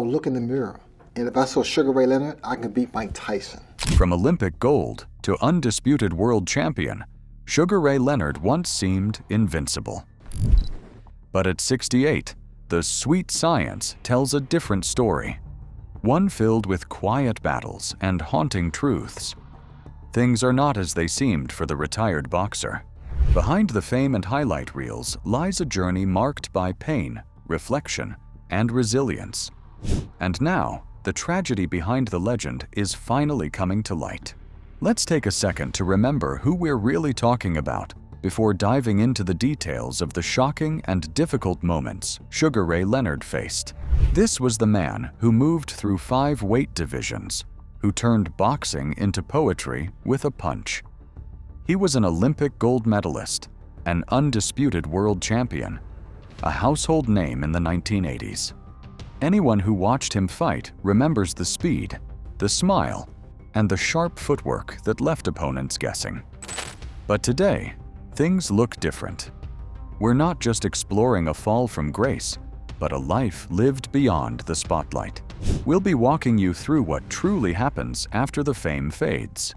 would look in the mirror, and if I saw Sugar Ray Leonard, I could beat Mike Tyson. From Olympic gold to undisputed world champion, Sugar Ray Leonard once seemed invincible. But at 68, the sweet science tells a different story, one filled with quiet battles and haunting truths. Things are not as they seemed for the retired boxer. Behind the fame and highlight reels lies a journey marked by pain, reflection, and resilience. And now, the tragedy behind the legend is finally coming to light. Let's take a second to remember who we're really talking about before diving into the details of the shocking and difficult moments Sugar Ray Leonard faced. This was the man who moved through 5 weight divisions, who turned boxing into poetry with a punch. He was an Olympic gold medalist, an undisputed world champion, a household name in the 1980s. Anyone who watched him fight remembers the speed, the smile, and the sharp footwork that left opponents guessing. But today, things look different. We're not just exploring a fall from grace, but a life lived beyond the spotlight. We'll be walking you through what truly happens after the fame fades.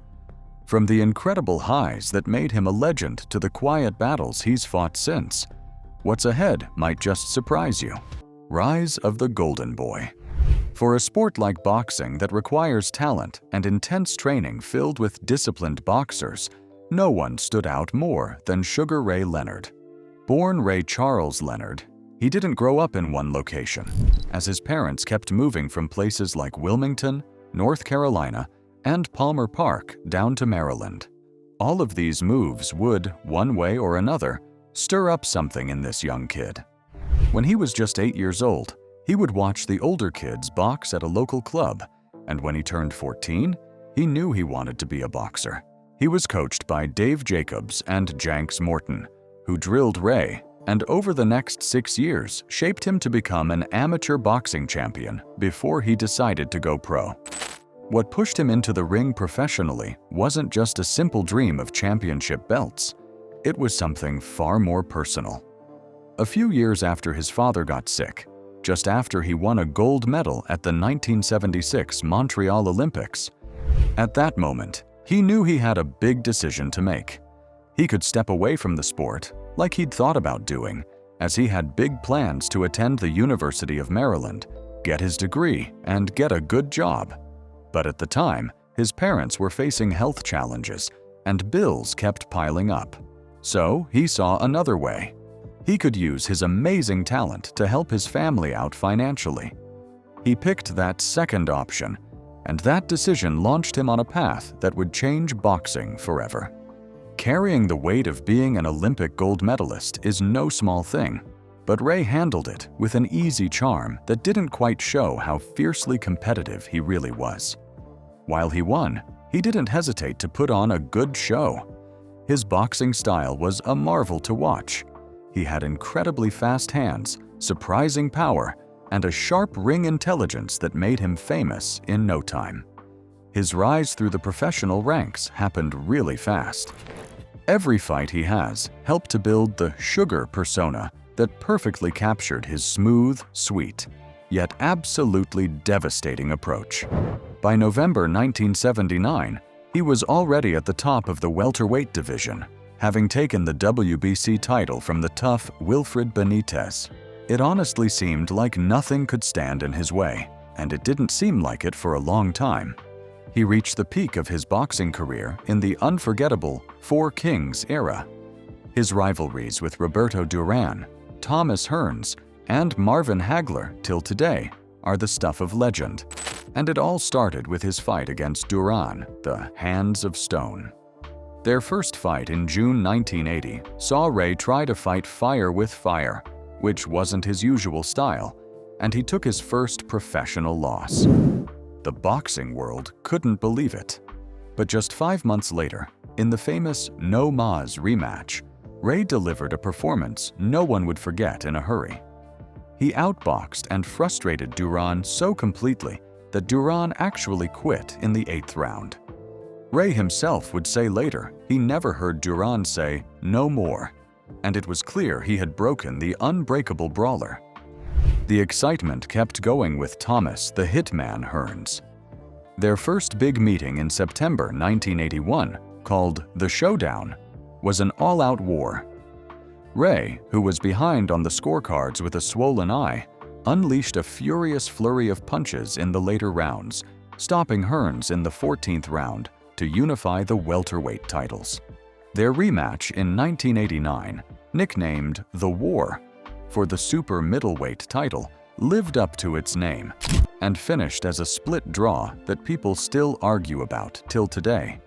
From the incredible highs that made him a legend to the quiet battles he's fought since, what's ahead might just surprise you. Rise of the Golden Boy. For a sport like boxing that requires talent and intense training filled with disciplined boxers, no one stood out more than Sugar Ray Leonard. Born Ray Charles Leonard, he didn't grow up in one location, as his parents kept moving from places like Wilmington, North Carolina, and Palmer Park down to Maryland. All of these moves would, one way or another, stir up something in this young kid. When he was just 8 years old, he would watch the older kids box at a local club, and when he turned 14, he knew he wanted to be a boxer. He was coached by Dave Jacobs and Janks Morton, who drilled Ray, and over the next 6 years shaped him to become an amateur boxing champion before he decided to go pro. What pushed him into the ring professionally wasn't just a simple dream of championship belts. It was something far more personal. A few years after his father got sick, just after he won a gold medal at the 1976 Montreal Olympics, at that moment, he knew he had a big decision to make. He could step away from the sport, like he'd thought about doing, as he had big plans to attend the University of Maryland, get his degree, and get a good job. But at the time, his parents were facing health challenges, and bills kept piling up. So he saw another way. He could use his amazing talent to help his family out financially. He picked that second option, and that decision launched him on a path that would change boxing forever. Carrying the weight of being an Olympic gold medalist is no small thing, but Ray handled it with an easy charm that didn't quite show how fiercely competitive he really was. While he won, he didn't hesitate to put on a good show. His boxing style was a marvel to watch. He had incredibly fast hands, surprising power, and a sharp ring intelligence that made him famous in no time. His rise through the professional ranks happened really fast. Every fight he has helped to build the Sugar persona that perfectly captured his smooth, sweet, yet absolutely devastating approach. By November 1979, he was already at the top of the welterweight division, having taken the WBC title from the tough Wilfred Benitez. It honestly seemed like nothing could stand in his way, and it didn't seem like it for a long time. He reached the peak of his boxing career in the unforgettable Four Kings era. His rivalries with Roberto Duran, Thomas Hearns, and Marvin Hagler till today are the stuff of legend. And it all started with his fight against Duran, the Hands of Stone. Their first fight in June 1980 saw Ray try to fight fire with fire, which wasn't his usual style, and he took his first professional loss. The boxing world couldn't believe it. But just 5 months later, in the famous No Mas rematch, Ray delivered a performance no one would forget in a hurry. He outboxed and frustrated Duran so completely that Duran actually quit in the 8th round. Ray himself would say later he never heard Duran say, "No more," and it was clear he had broken the unbreakable brawler. The excitement kept going with Thomas the Hitman Hearns. Their first big meeting in September 1981, called The Showdown, was an all-out war. Ray, who was behind on the scorecards with a swollen eye, unleashed a furious flurry of punches in the later rounds, stopping Hearns in the 14th round to unify the welterweight titles. Their rematch in 1989, nicknamed The War, for the super middleweight title, lived up to its name and finished as a split draw that people still argue about till today.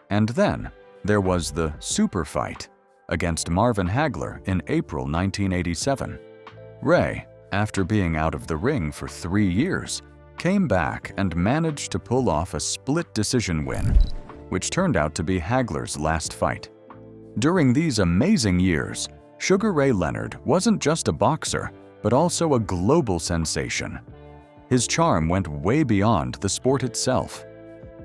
And then there was the super fight against Marvin Hagler in April 1987. Ray, after being out of the ring for 3 years, came back and managed to pull off a split decision win, which turned out to be Hagler's last fight. During these amazing years, Sugar Ray Leonard wasn't just a boxer, but also a global sensation. His charm went way beyond the sport itself.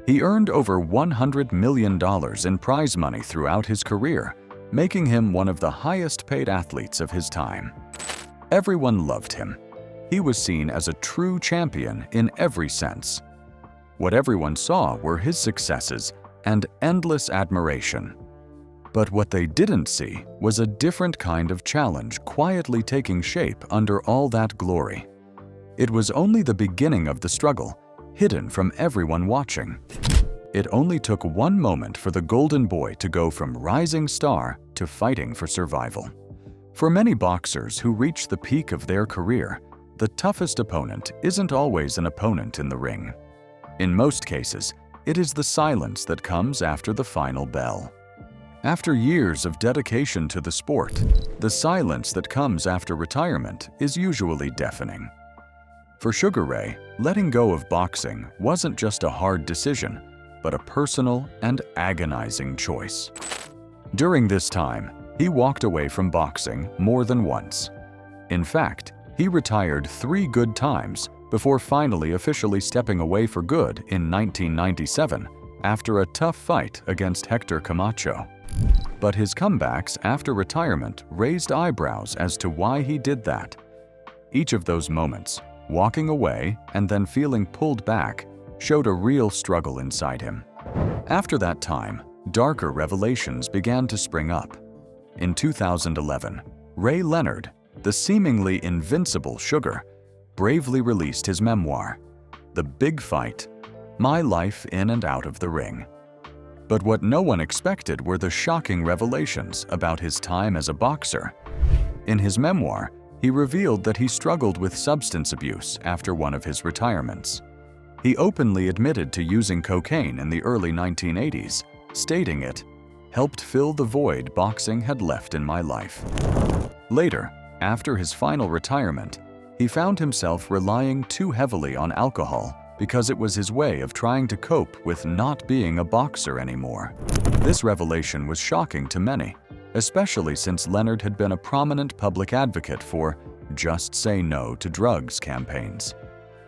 He earned over $100 million in prize money throughout his career, making him one of the highest-paid athletes of his time. Everyone loved him. He was seen as a true champion in every sense. What everyone saw were his successes and endless admiration. But what they didn't see was a different kind of challenge quietly taking shape under all that glory. It was only the beginning of the struggle, hidden from everyone watching. It only took one moment for the Golden Boy to go from rising star to fighting for survival. For many boxers who reach the peak of their career, the toughest opponent isn't always an opponent in the ring. In most cases, it is the silence that comes after the final bell. After years of dedication to the sport, the silence that comes after retirement is usually deafening. For Sugar Ray, letting go of boxing wasn't just a hard decision, but a personal and agonizing choice. During this time, he walked away from boxing more than once. In fact, he retired 3 good times before finally officially stepping away for good in 1997 after a tough fight against Hector Camacho. But his comebacks after retirement raised eyebrows as to why he did that. Each of those moments, walking away and then feeling pulled back, showed a real struggle inside him. After that time, darker revelations began to spring up. In 2011, Ray Leonard, the seemingly invincible Sugar, bravely released his memoir, The Big Fight: My Life in and Out of the Ring. But what no one expected were the shocking revelations about his time as a boxer. In his memoir, he revealed that he struggled with substance abuse after one of his retirements. He openly admitted to using cocaine in the early 1980s, stating it helped fill the void boxing had left in my life. Later, after his final retirement, he found himself relying too heavily on alcohol because it was his way of trying to cope with not being a boxer anymore. This revelation was shocking to many, especially since Leonard had been a prominent public advocate for "Just Say No to Drugs" campaigns.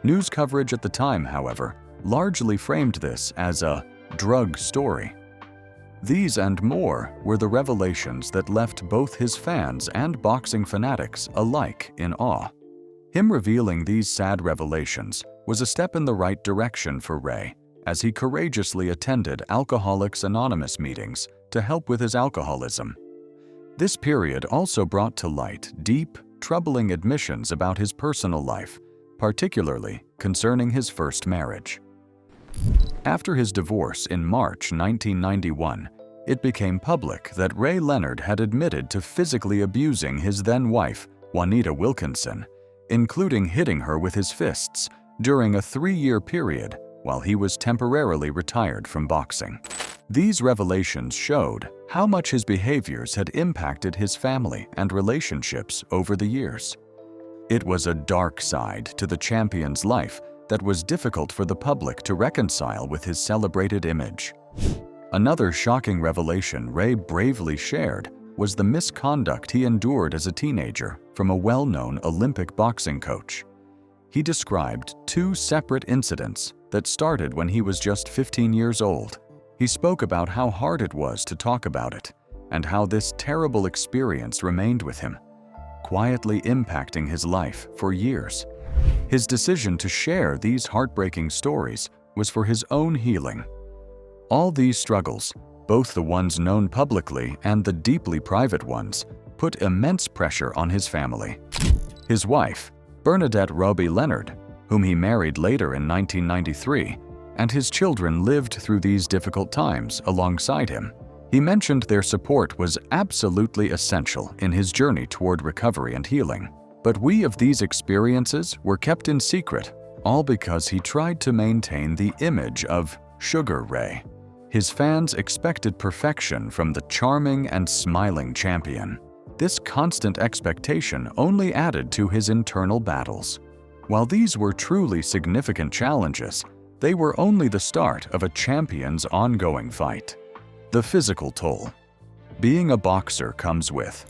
News coverage at the time, however, largely framed this as a drug story. These and more were the revelations that left both his fans and boxing fanatics alike in awe. Him revealing these sad revelations was a step in the right direction for Ray, as he courageously attended Alcoholics Anonymous meetings to help with his alcoholism. This period also brought to light deep, troubling admissions about his personal life, particularly concerning his first marriage. After his divorce in March 1991, it became public that Ray Leonard had admitted to physically abusing his then-wife, Juanita Wilkinson, including hitting her with his fists during a 3-year period while he was temporarily retired from boxing. These revelations showed how much his behaviors had impacted his family and relationships over the years. It was a dark side to the champion's life that was difficult for the public to reconcile with his celebrated image. Another shocking revelation Ray bravely shared was the misconduct he endured as a teenager from a well-known Olympic boxing coach. He described 2 separate incidents that started when he was just 15 years old. He spoke about how hard it was to talk about it and how this terrible experience remained with him. quietly impacting his life for years. His decision to share these heartbreaking stories was for his own healing. All these struggles, both the ones known publicly and the deeply private ones, put immense pressure on his family. His wife, Bernadette Ray Leonard, whom he married later in 1993, and his children lived through these difficult times alongside him. He mentioned their support was absolutely essential in his journey toward recovery and healing. But we of these experiences were kept in secret, all because he tried to maintain the image of Sugar Ray. His fans expected perfection from the charming and smiling champion. This constant expectation only added to his internal battles. While these were truly significant challenges, they were only the start of a champion's ongoing fight. The physical toll. Being a boxer comes with.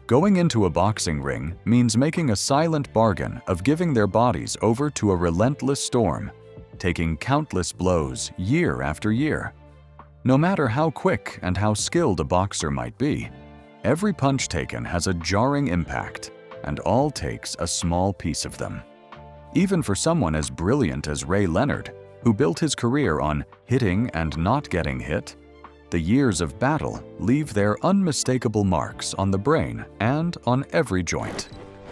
Going into a boxing ring means making a silent bargain of giving their bodies over to a relentless storm, taking countless blows year after year. No matter how quick and how skilled a boxer might be, every punch taken has a jarring impact, and all takes a small piece of them. Even for someone as brilliant as Ray Leonard, who built his career on hitting and not getting hit, the years of battle leave their unmistakable marks on the brain and on every joint.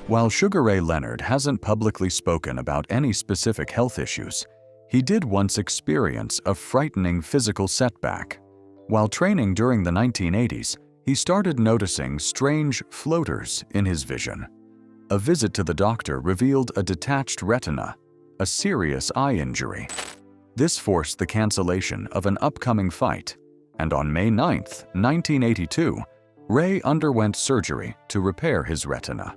While Sugar Ray Leonard hasn't publicly spoken about any specific health issues, he did once experience a frightening physical setback. While training during the 1980s, he started noticing strange floaters in his vision. A visit to the doctor revealed a detached retina, a serious eye injury. This forced the cancellation of an upcoming fight, and on May 9, 1982, Ray underwent surgery to repair his retina.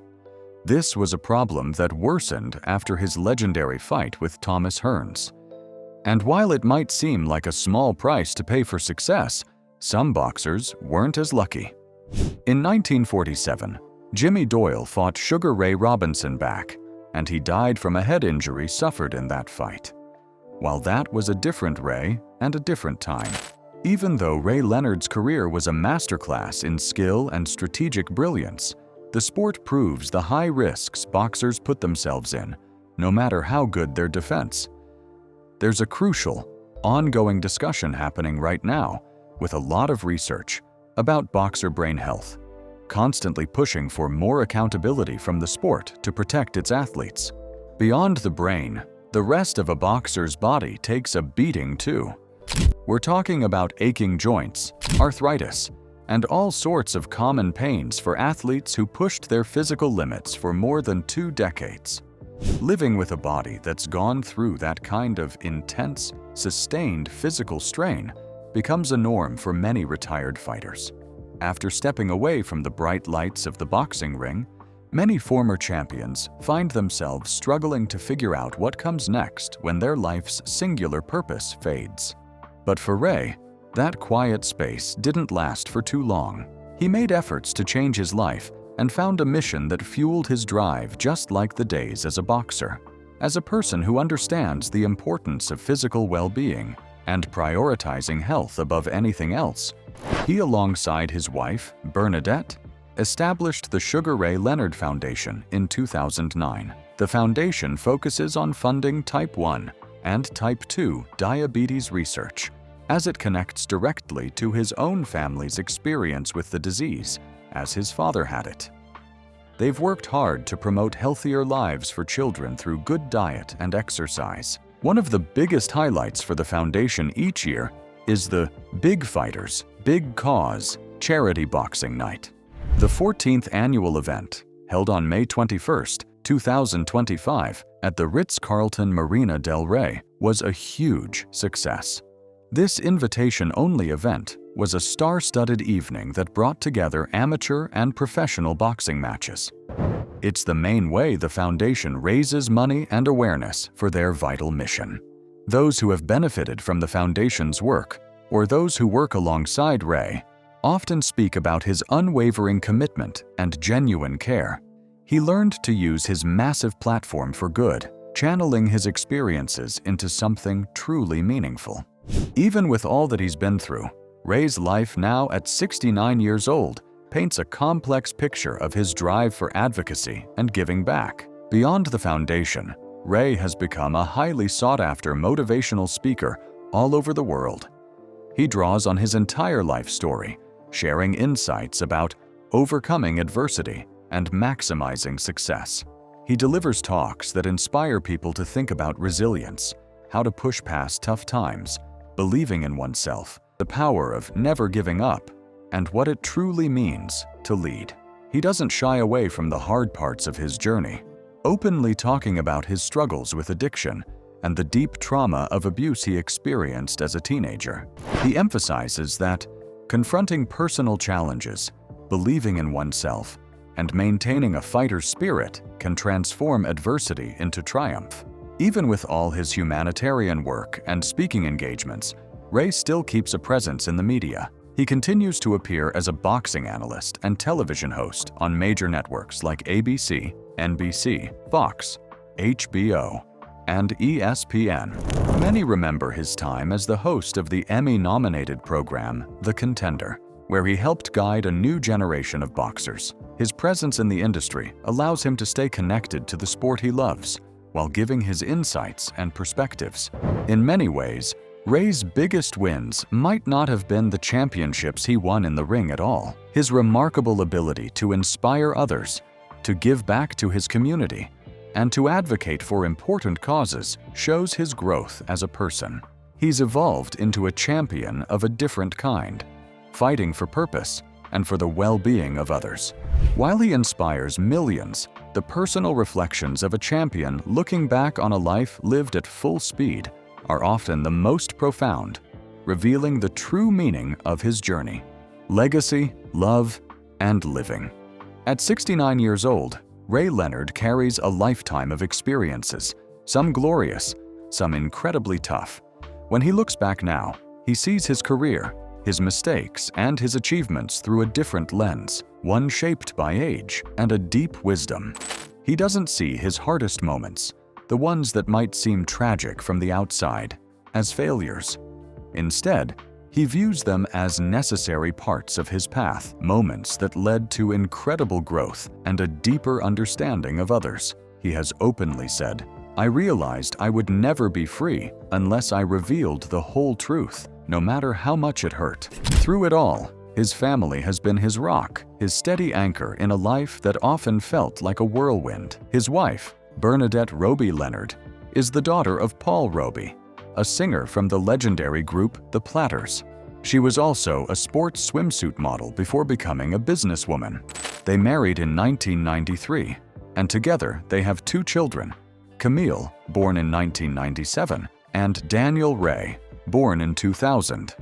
This was a problem that worsened after his legendary fight with Thomas Hearns. And while it might seem like a small price to pay for success, some boxers weren't as lucky. In 1947, Jimmy Doyle fought Sugar Ray Robinson back, and he died from a head injury suffered in that fight. While that was a different Ray and a different time. Even though Ray Leonard's career was a masterclass in skill and strategic brilliance, the sport proves the high risks boxers put themselves in, no matter how good their defense. There's a crucial, ongoing discussion happening right now, with a lot of research, about boxer brain health, constantly pushing for more accountability from the sport to protect its athletes. Beyond the brain, the rest of a boxer's body takes a beating too. We're talking about aching joints, arthritis, and all sorts of common pains for athletes who pushed their physical limits for more than 2 decades. Living with a body that's gone through that kind of intense, sustained physical strain becomes a norm for many retired fighters. After stepping away from the bright lights of the boxing ring, many former champions find themselves struggling to figure out what comes next when their life's singular purpose fades. But for Ray, that quiet space didn't last for too long. He made efforts to change his life and found a mission that fueled his drive just like the days as a boxer. As a person who understands the importance of physical well-being and prioritizing health above anything else, he, alongside his wife, Bernadette, established the Sugar Ray Leonard Foundation in 2009. The foundation focuses on funding Type 1 and Type 2 diabetes research, as it connects directly to his own family's experience with the disease, as his father had it. They've worked hard to promote healthier lives for children through good diet and exercise. One of the biggest highlights for the foundation each year is the Big Fighters, Big Cause Charity Boxing Night. The 14th annual event, held on May 21, 2025, at the Ritz-Carlton Marina del Rey, was a huge success. This invitation-only event was a star-studded evening that brought together amateur and professional boxing matches. It's the main way the foundation raises money and awareness for their vital mission. Those who have benefited from the foundation's work, or those who work alongside Ray, often speak about his unwavering commitment and genuine care. He learned to use his massive platform for good, channeling his experiences into something truly meaningful. Even with all that he's been through, Ray's life now at 69 years old paints a complex picture of his drive for advocacy and giving back. Beyond the foundation, Ray has become a highly sought-after motivational speaker all over the world. He draws on his entire life story, sharing insights about overcoming adversity and maximizing success. He delivers talks that inspire people to think about resilience, how to push past tough times, believing in oneself, the power of never giving up, and what it truly means to lead. He doesn't shy away from the hard parts of his journey, openly talking about his struggles with addiction and the deep trauma of abuse he experienced as a teenager. He emphasizes that confronting personal challenges, believing in oneself, and maintaining a fighter's spirit can transform adversity into triumph. Even with all his humanitarian work and speaking engagements, Ray still keeps a presence in the media. He continues to appear as a boxing analyst and television host on major networks like ABC, NBC, Fox, HBO, and ESPN. Many remember his time as the host of the Emmy-nominated program The Contender, where he helped guide a new generation of boxers. His presence in the industry allows him to stay connected to the sport he loves, while giving his insights and perspectives. In many ways, Ray's biggest wins might not have been the championships he won in the ring at all. His remarkable ability to inspire others, to give back to his community, and to advocate for important causes shows his growth as a person. He's evolved into a champion of a different kind, fighting for purpose and for the well-being of others. While he inspires millions, the personal reflections of a champion looking back on a life lived at full speed are often the most profound, revealing the true meaning of his journey: legacy, love, and living. At 69 years old, Ray Leonard carries a lifetime of experiences, some glorious, some incredibly tough. When he looks back now, he sees his career, his mistakes, and his achievements through a different lens, one shaped by age and a deep wisdom. He doesn't see his hardest moments, the ones that might seem tragic from the outside, as failures. Instead, he views them as necessary parts of his path, moments that led to incredible growth and a deeper understanding of others. He has openly said, "I realized I would never be free unless I revealed the whole truth, no matter how much it hurt." Through it all, his family has been his rock, his steady anchor in a life that often felt like a whirlwind. His wife, Bernadette Roby Leonard, is the daughter of Paul Roby, a singer from the legendary group The Platters. She was also a sports swimsuit model before becoming a businesswoman. They married in 1993, and together they have 2 children, Camille, born in 1997, and Daniel Ray, born in 2000.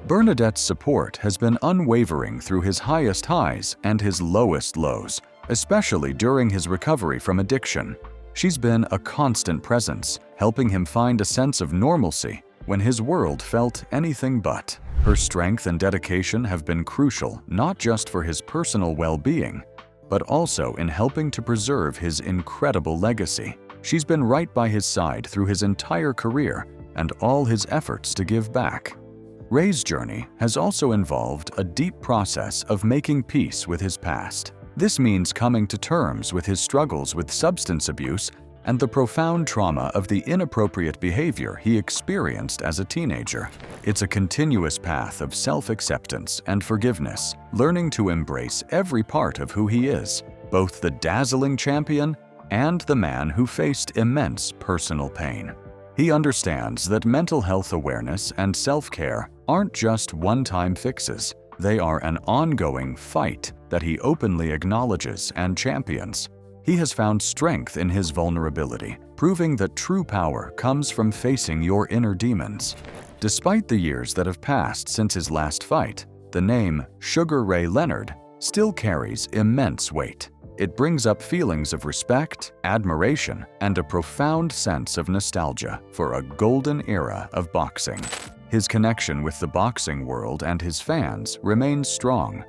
Bernadette's support has been unwavering through his highest highs and his lowest lows, especially during his recovery from addiction. She's been a constant presence, helping him find a sense of normalcy when his world felt anything but. Her strength and dedication have been crucial not just for his personal well-being, but also in helping to preserve his incredible legacy. She's been right by his side through his entire career and all his efforts to give back. Ray's journey has also involved a deep process of making peace with his past. This means coming to terms with his struggles with substance abuse and the profound trauma of the inappropriate behavior he experienced as a teenager. It's a continuous path of self-acceptance and forgiveness, learning to embrace every part of who he is, both the dazzling champion and the man who faced immense personal pain. He understands that mental health awareness and self-care aren't just one-time fixes. They are an ongoing fight that he openly acknowledges and champions. He has found strength in his vulnerability, proving that true power comes from facing your inner demons. Despite the years that have passed since his last fight, the name Sugar Ray Leonard still carries immense weight. It brings up feelings of respect, admiration, and a profound sense of nostalgia for a golden era of boxing. His connection with the boxing world and his fans remains strong,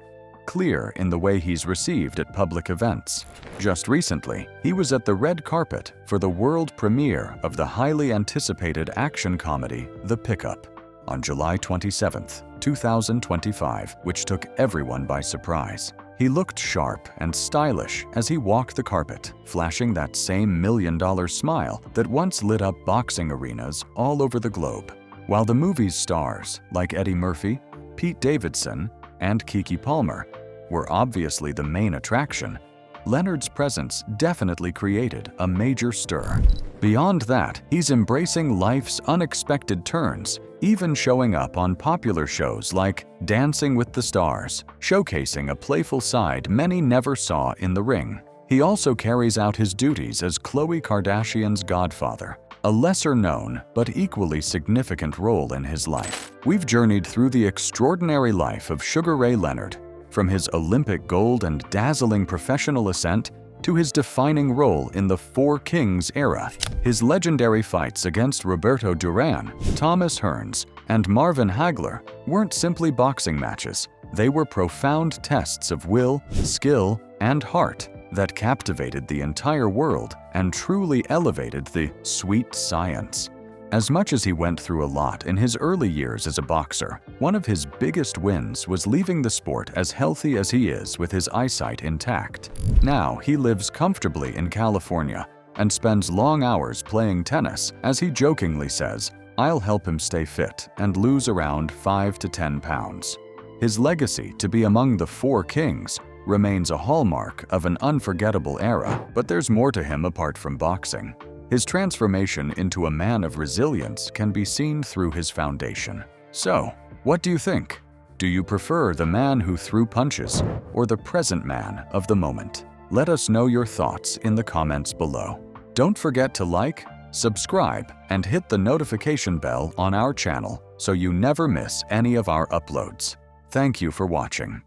clear in the way he's received at public events. Just recently, he was at the red carpet for the world premiere of the highly anticipated action comedy The Pickup on July 27, 2025, which took everyone by surprise. He looked sharp and stylish as he walked the carpet, flashing that same million-dollar smile that once lit up boxing arenas all over the globe. While the movie's stars, like Eddie Murphy, Pete Davidson, and Keke Palmer, were obviously the main attraction, Leonard's presence definitely created a major stir. Beyond that, he's embracing life's unexpected turns, even showing up on popular shows like Dancing with the Stars, showcasing a playful side many never saw in the ring. He also carries out his duties as Khloe Kardashian's godfather, a lesser-known but equally significant role in his life. We've journeyed through the extraordinary life of Sugar Ray Leonard, from his Olympic gold and dazzling professional ascent to his defining role in the Four Kings era. His legendary fights against Roberto Duran, Thomas Hearns, and Marvin Hagler weren't simply boxing matches. They were profound tests of will, skill, and heart that captivated the entire world and truly elevated the sweet science. As much as he went through a lot in his early years as a boxer, one of his biggest wins was leaving the sport as healthy as he is with his eyesight intact. Now he lives comfortably in California and spends long hours playing tennis. As he jokingly says, "I'll help him stay fit and lose around 5 to 10 pounds." His legacy to be among the Four Kings remains a hallmark of an unforgettable era, but there's more to him apart from boxing. His transformation into a man of resilience can be seen through his foundation. So, what do you think? Do you prefer the man who threw punches or the present man of the moment? Let us know your thoughts in the comments below. Don't forget to like, subscribe, and hit the notification bell on our channel so you never miss any of our uploads. Thank you for watching.